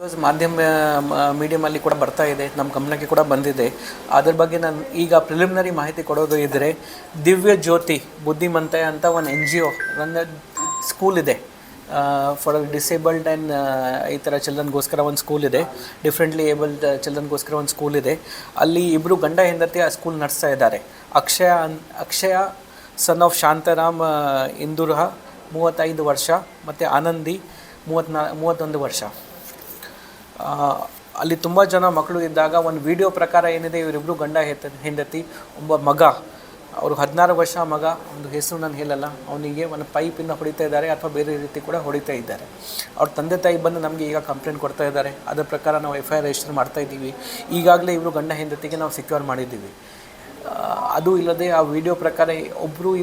ಮಾಧ್ಯಮ ಮೀಡಿಯಮಲ್ಲಿ ಕೂಡ ಬರ್ತಾ ಇದೆ, ನಮ್ಮ ಗಮನಕ್ಕೆ ಕೂಡ ಬಂದಿದೆ. ಅದ್ರ ಬಗ್ಗೆ ನಾನು ಈಗ ಪ್ರಿಲಿಮಿನರಿ ಮಾಹಿತಿ ಕೊಡೋದು ಇದ್ದರೆ, ದಿವ್ಯ ಜ್ಯೋತಿ ಬುದ್ಧಿಮಂತೆ ಅಂತ ಒಂದು NGO ನನ್ನ ಸ್ಕೂಲ್ ಇದೆ ಫಾರ್ ಡಿಸೇಬಲ್ಡ್ ಆ್ಯಂಡ್ ಈ ಥರ ಚಿಲ್ಡ್ರನ್ಗೋಸ್ಕರ ಒಂದು ಸ್ಕೂಲ್ ಇದೆ, ಡಿಫ್ರೆಂಟ್ಲಿ ಏಬಲ್ಡ್ ಚಿಲ್ಡ್ರನ್ಗೋಸ್ಕರ ಒಂದು ಸ್ಕೂಲ್ ಇದೆ. ಅಲ್ಲಿ ಇಬ್ಬರು ಗಂಡ ಹೆಂಡತಿ ಆ ಸ್ಕೂಲ್ ನಡೆಸ್ತಾ ಇದ್ದಾರೆ. ಅಕ್ಷಯ ಸನ್ ಆಫ್ ಶಾಂತಾರಾಮ್ ಇಂದುರ್ಹ 35 ವರ್ಷ ಮತ್ತು ಆನಂದಿ 31 ವರ್ಷ. ಅಲ್ಲಿ ತುಂಬ ಜನ ಮಕ್ಕಳು ಇದ್ದಾಗ ಒಂದು ವಿಡಿಯೋ ಪ್ರಕಾರ ಏನಿದೆ, ಇವರಿಬ್ಬರು ಗಂಡ ಹೆಂಡತಿ, ಒಬ್ಬ ಮಗ, ಅವರು 16 ವರ್ಷ ಮಗ, ಒಂದು ಹೆಸರು ನಾನು ಹೇಳಲ್ಲ, ಅವನಿಗೆ ಒಂದು ಪೈಪಿಂದ ಹೊಡಿತಾ ಇದ್ದಾರೆ ಅಥವಾ ಬೇರೆ ರೀತಿ ಕೂಡ ಹೊಡಿತಾ ಇದ್ದಾರೆ. ಅವ್ರ ತಂದೆ ತಾಯಿ ಬಂದು ನಮಗೆ ಈಗ ಕಂಪ್ಲೇಂಟ್ ಕೊಡ್ತಾ ಇದ್ದಾರೆ. ಅದರ ಪ್ರಕಾರ ನಾವು FIR ರಿಜಿಸ್ಟರ್ ಮಾಡ್ತಾಯಿದ್ದೀವಿ. ಈಗಾಗಲೇ ಇವರು ಗಂಡ ಹೆಂಡತಿಗೆ ನಾವು ಸೆಕ್ಯೂರ್ ಮಾಡಿದ್ದೀವಿ. ಅದು ಇಲ್ಲದೆ ಆ ವಿಡಿಯೋ ಪ್ರಕಾರ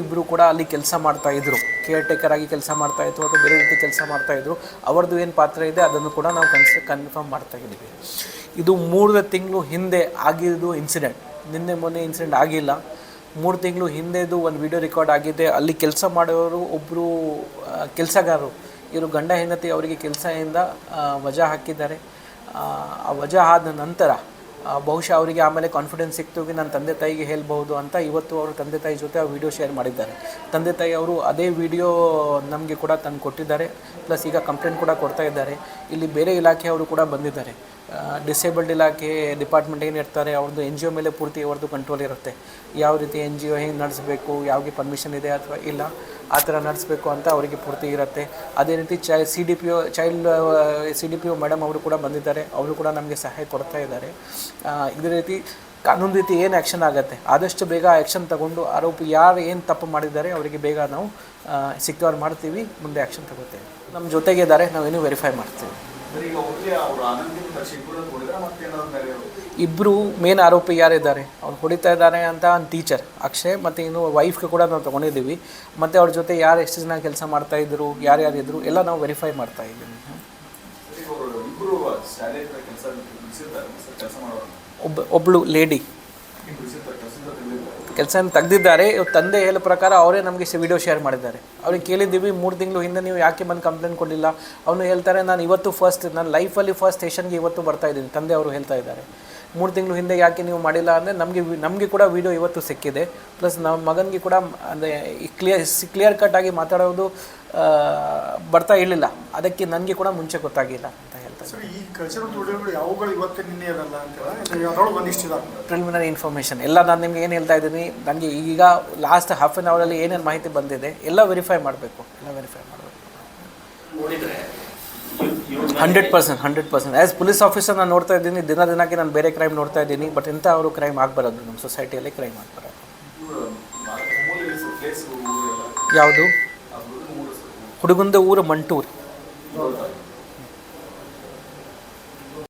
ಇಬ್ಬರು ಕೂಡ ಅಲ್ಲಿ ಕೆಲಸ ಮಾಡ್ತಾಯಿದ್ರು, ಕೇರ್ ಟೇಕರ್ ಆಗಿ ಕೆಲಸ ಮಾಡ್ತಾಯಿದ್ರು ಅಥವಾ ಬೇರೆ ರೀತಿ ಕೆಲಸ ಮಾಡ್ತಾಯಿದ್ರು. ಅವ್ರದ್ದು ಏನು ಪಾತ್ರ ಇದೆ ಅದನ್ನು ಕೂಡ ನಾವು ಕನ್ಫರ್ಮ್ ಮಾಡ್ತಾಯಿದ್ದೀವಿ. ಇದು 3 ತಿಂಗಳು ಹಿಂದೆ ಆಗಿದ್ದು ಇನ್ಸಿಡೆಂಟ್, ನಿನ್ನೆ ಮೊನ್ನೆ ಇನ್ಸಿಡೆಂಟ್ ಆಗಿಲ್ಲ. 3 ತಿಂಗಳು ಹಿಂದೆದು ಒಂದು ವಿಡಿಯೋ ರೆಕಾರ್ಡ್ ಆಗಿದೆ. ಅಲ್ಲಿ ಕೆಲಸ ಮಾಡೋರು ಒಬ್ಬರು ಕೆಲಸಗಾರರು, ಇವರು ಗಂಡ ಹೆಂಡತಿ ಅವರಿಗೆ ಕೆಲಸದಿಂದ ವಜಾ ಹಾಕಿದ್ದಾರೆ. ಆ ವಜಾ ಆದ ನಂತರ ಬಹುಶಃ ಅವರಿಗೆ ಆಮೇಲೆ ಕಾನ್ಫಿಡೆನ್ಸ್ ಸಿಕ್ತು, ನನ್ನ ತಂದೆ ತಾಯಿಗೆ ಹೇಳ್ಬೋದು ಅಂತ ಇವತ್ತು ಅವರು ತಂದೆ ತಾಯಿ ಜೊತೆ ಆ ವಿಡಿಯೋ ಶೇರ್ ಮಾಡಿದ್ದಾರೆ. ತಂದೆ ತಾಯಿ ಅವರು ಅದೇ ವಿಡಿಯೋ ನಮಗೆ ಕೂಡ ತಂದು ಕೊಟ್ಟಿದ್ದಾರೆ. ಪ್ಲಸ್ ಈಗ ಕಂಪ್ಲೇಂಟ್ ಕೂಡ ಕೊಡ್ತಾ ಇದ್ದಾರೆ. ಇಲ್ಲಿ ಬೇರೆ ಇಲಾಖೆಯವರು ಕೂಡ ಬಂದಿದ್ದಾರೆ. ಡಿಸೇಬಲ್ಡ್ ಇಲಾಖೆ ಡಿಪಾರ್ಟ್ಮೆಂಟ್ ಏನಿರ್ತಾರೆ ಅವ್ರದ್ದು NGO ಮೇಲೆ ಪೂರ್ತಿ ಅವ್ರದ್ದು ಕಂಟ್ರೋಲ್ ಇರುತ್ತೆ. ಯಾವ ರೀತಿ NGO ಹೆಂಗೆ ನಡೆಸಬೇಕು, ಯಾವಿಗೆ ಪರ್ಮಿಷನ್ ಇದೆ ಅಥವಾ ಇಲ್ಲ, ಆ ಥರ ನಡೆಸಬೇಕು ಅಂತ ಅವರಿಗೆ ಪೂರ್ತಿ ಇರುತ್ತೆ. ಅದೇ ರೀತಿ CDPO ಮೇಡಮ್ ಅವರು ಕೂಡ ಬಂದಿದ್ದಾರೆ. ಅವರು ಕೂಡ ನಮಗೆ ಸಹಾಯ ಕೊಡ್ತಾ ಇದ್ದಾರೆ. ಇದೇ ರೀತಿ ಕಾನೂನು ರೀತಿ ಏನು ಆ್ಯಕ್ಷನ್ ಆಗುತ್ತೆ ಆದಷ್ಟು ಬೇಗ ಆ್ಯಕ್ಷನ್ ತಗೊಂಡು ಆರೋಪಿ ಯಾರು ಏನು ತಪ್ಪು ಮಾಡಿದ್ದಾರೆ ಅವರಿಗೆ ಬೇಗ ನಾವು ಸೆಕ್ಯೂರ್ ಮಾಡ್ತೀವಿ, ಮುಂದೆ ಆ್ಯಕ್ಷನ್ ತಗೋತೇವೆ. ನಮ್ಮ ಜೊತೆಗೆ ಇದ್ದಾರೆ, ನಾವೇನು ವೆರಿಫೈ ಮಾಡ್ತೀವಿ. ಇಬ್ಬರು ಮೇನ್ ಆರೋಪಿ ಯಾರಿದ್ದಾರೆ, ಅವ್ರು ಹೊಡಿತಾ ಇದ್ದಾರೆ ಅಂತ ಒಂದು ಟೀಚರ್ ಅಕ್ಷಯ್ ಮತ್ತು ಇನ್ನು ವೈಫ್ಗೆ ಕೂಡ ನಾವು ತೊಗೊಂಡಿದ್ದೀವಿ. ಮತ್ತು ಅವ್ರ ಜೊತೆ ಯಾರು ಎಷ್ಟು ಜನ ಕೆಲಸ ಮಾಡ್ತಾಯಿದ್ರು, ಯಾರ್ಯಾರಿದ್ರು ಎಲ್ಲ ನಾವು ವೆರಿಫೈ ಮಾಡ್ತಾ ಇದ್ದೀವಿ. ಒಬ್ಬಳು ಲೇಡಿ ಕೆಲಸ ತೆಗೆದಿದ್ದಾರೆ. ತಂದೆ ಹೇಳೋ ಪ್ರಕಾರ ಅವರೇ ನಮಗೆ ವಿಡಿಯೋ ಶೇರ್ ಮಾಡಿದ್ದಾರೆ. ಅವ್ರಿಗೆ ಕೇಳಿದ್ದೀವಿ 3 ತಿಂಗಳು ಹಿಂದೆ ನೀವು ಯಾಕೆ ಬಂದು ಕಂಪ್ಲೇಂಟ್ ಕೊಡಲಿಲ್ಲ. ಅವನು ಹೇಳ್ತಾರೆ, ನಾನು ಇವತ್ತು ನನ್ನ ಲೈಫಲ್ಲಿ ಫಸ್ಟ್ ಸ್ಟೇಷನ್ಗೆ ಇವತ್ತು ಬರ್ತಾಯಿದ್ದೀನಿ. ತಂದೆ ಅವರು ಹೇಳ್ತಾ ಇದ್ದಾರೆ 3 ತಿಂಗಳು ಹಿಂದೆ ಯಾಕೆ ನೀವು ಮಾಡಿಲ್ಲ ಅಂದರೆ ನಮಗೆ ಕೂಡ ವಿಡಿಯೋ ಇವತ್ತು ಸಿಕ್ಕಿದೆ. ಪ್ಲಸ್ ನಮ್ಮ ಮಗನಿಗೆ ಕೂಡ ಅಂದರೆ ಕ್ಲಿಯರ್ ಕಟ್ ಆಗಿ ಮಾತಾಡೋದು ಬರ್ತಾ ಇರಲಿಲ್ಲ. ಅದಕ್ಕೆ ನನಗೆ ಕೂಡ ಮುಂಚೆ ಗೊತ್ತಾಗಿಲ್ಲ ಅಂತ ಹೇಳ್ತಾರೆ. ಪ್ರಿಲಿಮಿನರಿ ಇನ್ಫಾರ್ಮೇಷನ್ ಎಲ್ಲ ನಾನು ನಿಮ್ಗೆ ಏನು ಹೇಳ್ತಾ ಇದ್ದೀನಿ, ನನಗೆ ಈಗ ಲಾಸ್ಟ್ ಹಾಫ್ ಆನ್ ಅವರಲ್ಲಿ ಏನೇನು ಮಾಹಿತಿ ಬಂದಿದೆ ಎಲ್ಲ ವೆರಿಫೈ ಮಾಡಬೇಕು. 100% ಆ್ಯಸ್ ಪೊಲೀಸ್ ಆಫೀಸರ್ ನಾನು ನೋಡ್ತಾ ಇದ್ದೀನಿ, ದಿನಕ್ಕೆ ನಾನು ಬೇರೆ ಕ್ರೈಮ್ ನೋಡ್ತಾ ಇದ್ದೀನಿ. ಬಟ್ ಇಂಥ ಅವರು ಕ್ರೈಮ್ ಆಗಬಾರದು, ನಮ್ಮ ಸೊಸೈಟಿಯಲ್ಲಿ ಕ್ರೈಮ್ ಆಗಬಾರದು. ಯಾವುದು ಹುಡುಗಂದ ಊರು ಮಂಟೂರು.